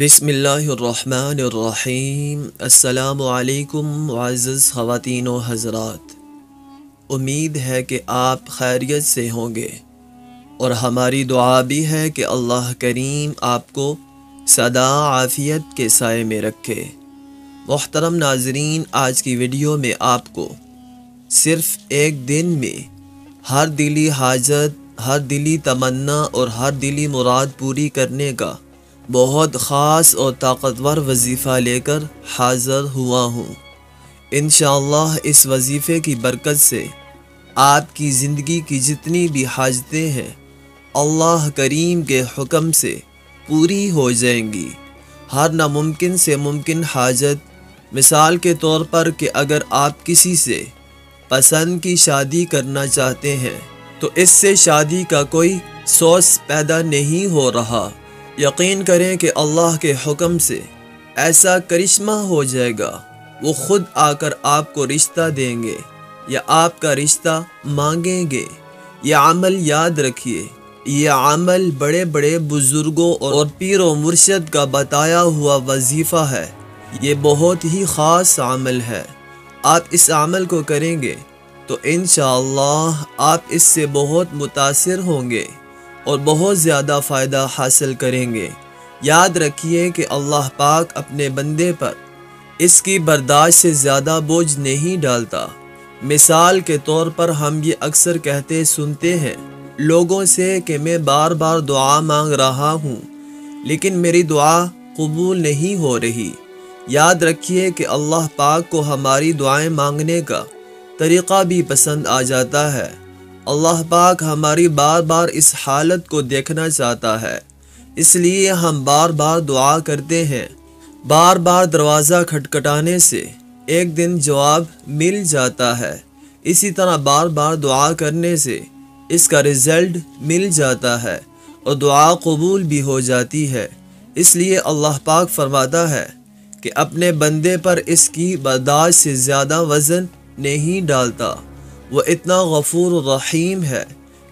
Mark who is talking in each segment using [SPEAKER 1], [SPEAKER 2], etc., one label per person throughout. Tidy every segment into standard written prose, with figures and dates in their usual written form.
[SPEAKER 1] بسم اللہ الرحمن الرحیم۔ السلام علیکم معزز خواتین و حضرات، امید ہے کہ آپ خیریت سے ہوں گے اور ہماری دعا بھی ہے کہ اللہ کریم آپ کو سدا عافیت کے سائے میں رکھے۔ محترم ناظرین، آج کی ویڈیو میں آپ کو صرف ایک دن میں ہر دلی حاجت، ہر دلی تمنا اور ہر دلی مراد پوری کرنے کا بہت خاص اور طاقتور وظیفہ لے کر حاضر ہوا ہوں۔ انشاءاللہ اس وظیفے کی برکت سے آپ کی زندگی کی جتنی بھی حاجتیں ہیں اللہ کریم کے حکم سے پوری ہو جائیں گی۔ ہر ناممکن سے ممکن حاجت، مثال کے طور پر کہ اگر آپ کسی سے پسند کی شادی کرنا چاہتے ہیں تو اس سے شادی کا کوئی سوس پیدا نہیں ہو رہا، یقین کریں کہ اللہ کے حکم سے ایسا کرشمہ ہو جائے گا، وہ خود آ کر آپ کو رشتہ دیں گے یا آپ کا رشتہ مانگیں گے۔ یہ عمل یاد رکھیے، یہ عمل بڑے بڑے بزرگوں اور پیر و مرشد کا بتایا ہوا وظیفہ ہے۔ یہ بہت ہی خاص عمل ہے۔ آپ اس عمل کو کریں گے تو انشاءاللہ آپ اس سے بہت متاثر ہوں گے اور بہت زیادہ فائدہ حاصل کریں گے۔ یاد رکھیے کہ اللہ پاک اپنے بندے پر اس کی برداشت سے زیادہ بوجھ نہیں ڈالتا۔ مثال کے طور پر ہم یہ اکثر کہتے سنتے ہیں لوگوں سے کہ میں بار بار دعا مانگ رہا ہوں لیکن میری دعا قبول نہیں ہو رہی۔ یاد رکھیے کہ اللہ پاک کو ہماری دعائیں مانگنے کا طریقہ بھی پسند آ جاتا ہے۔ اللہ پاک ہماری بار بار اس حالت کو دیکھنا چاہتا ہے، اس لیے ہم بار بار دعا کرتے ہیں۔ بار بار دروازہ کھٹکھٹانے سے ایک دن جواب مل جاتا ہے، اسی طرح بار بار دعا کرنے سے اس کا رزلٹ مل جاتا ہے اور دعا قبول بھی ہو جاتی ہے۔ اس لیے اللہ پاک فرماتا ہے کہ اپنے بندے پر اس کی برداشت سے زیادہ وزن نہیں ڈالتا۔ وہ اتنا غفور رحیم ہے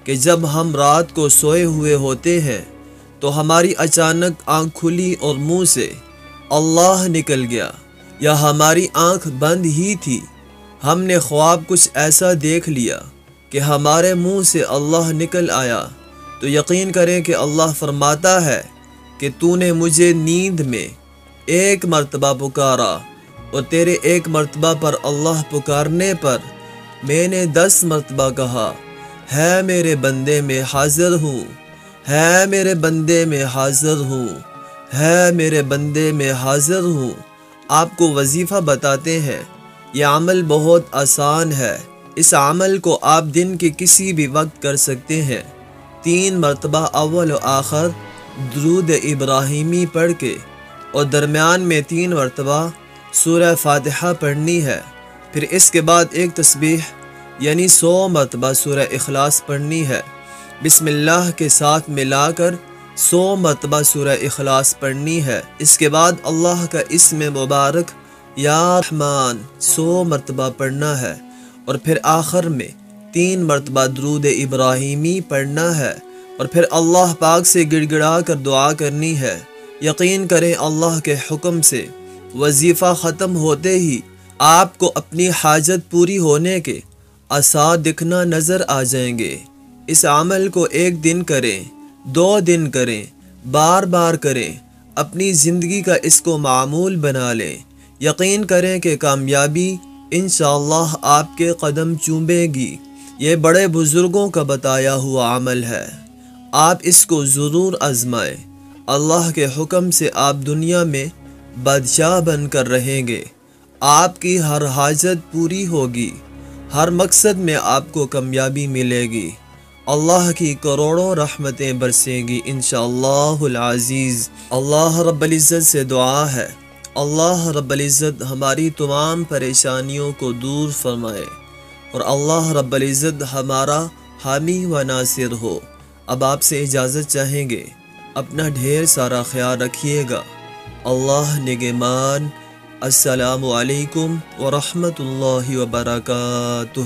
[SPEAKER 1] کہ جب ہم رات کو سوئے ہوئے ہوتے ہیں تو ہماری اچانک آنکھ کھلی اور منہ سے اللہ نکل گیا، یا ہماری آنکھ بند ہی تھی، ہم نے خواب کچھ ایسا دیکھ لیا کہ ہمارے منہ سے اللہ نکل آیا، تو یقین کریں کہ اللہ فرماتا ہے کہ تو نے مجھے نیند میں ایک مرتبہ پکارا اور تیرے ایک مرتبہ پر اللہ پکارنے پر میں نے 10 مرتبہ کہا ہے میرے بندے میں حاضر ہوں، ہے میرے بندے میں حاضر ہوں، ہے میرے بندے میں حاضر ہوں۔ آپ کو وظیفہ بتاتے ہیں، یہ عمل بہت آسان ہے۔ اس عمل کو آپ دن کے کسی بھی وقت کر سکتے ہیں۔ 3 مرتبہ اول و آخر درود ابراہیمی پڑھ کے اور درمیان میں 3 مرتبہ سورہ فاتحہ پڑھنی ہے۔ پھر اس کے بعد ایک تسبیح یعنی 100 مرتبہ سورہ اخلاص پڑھنی ہے۔ بسم اللہ کے ساتھ ملا کر 100 مرتبہ سورہ اخلاص پڑھنی ہے۔ اس کے بعد اللہ کا اسم مبارک یا رحمان 100 مرتبہ پڑھنا ہے اور پھر آخر میں 3 مرتبہ درود ابراہیمی پڑھنا ہے اور پھر اللہ پاک سے گڑ گڑا کر دعا کرنی ہے۔ یقین کریں اللہ کے حکم سے وظیفہ ختم ہوتے ہی آپ کو اپنی حاجت پوری ہونے کے آثار دکھنا نظر آ جائیں گے۔ اس عمل کو 1 دن کریں، 2 دن کریں، بار بار کریں، اپنی زندگی کا اس کو معمول بنا لیں۔ یقین کریں کہ کامیابی انشاءاللہ آپ کے قدم چومے گی۔ یہ بڑے بزرگوں کا بتایا ہوا عمل ہے، آپ اس کو ضرور آزمائیں۔ اللہ کے حکم سے آپ دنیا میں بادشاہ بن کر رہیں گے، آپ کی ہر حاجت پوری ہوگی، ہر مقصد میں آپ کو کامیابی ملے گی، اللہ کی کروڑوں رحمتیں برسیں گی انشاءاللہ العزیز۔ اللہ رب العزت سے دعا ہے اللہ رب العزت ہماری تمام پریشانیوں کو دور فرمائے اور اللہ رب العزت ہمارا حامی و ناصر ہو۔ اب آپ سے اجازت چاہیں گے، اپنا ڈھیر سارا خیال رکھیے گا۔ اللہ نگہبان۔ السلام علیکم ورحمۃ اللہ وبرکاتہ۔